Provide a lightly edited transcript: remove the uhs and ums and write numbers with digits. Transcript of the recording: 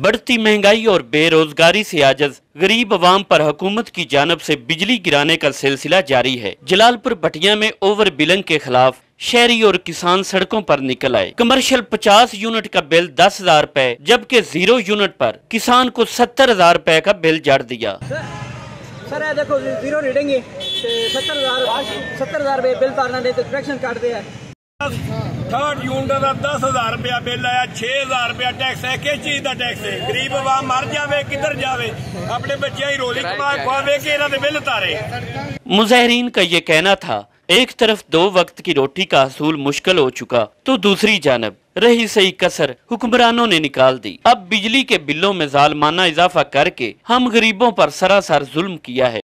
بڑھتی مہنگائی اور بے روزگاری سے عاجز غریب عوام پر حکومت کی جانب سے بجلی گرانے کا سلسلہ جاری ہے۔ جلال پور بٹیا میں اوور بلنگ کے خلاف شہری اور کسان سڑکوں پر نکل آئے۔ کمرشل 50 یونٹ کا بل 10,000 روپے جبکہ 0 یونٹ پر کسان کو 70,000 روپے کا بل جڑ دیا۔ سر دیکھو 0 ریڈنگ ہے 70,000 روپے بل تارنا دے تو کنیکشن کاٹ دیا ہے۔ 3 یونٹ کا 10,000 روپیہ بل آیا، 6,000 روپیہ ٹیکس ہے۔ کس چیز کا ٹیکس ہے؟ غریب عوام مر جاوے کدھر جاوے؟ اپنے بچیاں ہی روزی کھواوے کہ انہاں دے بل تارے۔ مظاہرین کا یہ کہنا تھا ایک طرف 2 وقت کی روٹی کا حصول مشکل ہو چکا تو دوسری جانب رہی صحیح کسر حکمرانوں نے نکال دی۔ اب بجلی کے بلوں میں ظالمانہ اضافہ کر کے ہم غریبوں پر سراسر ظلم کیا ہے۔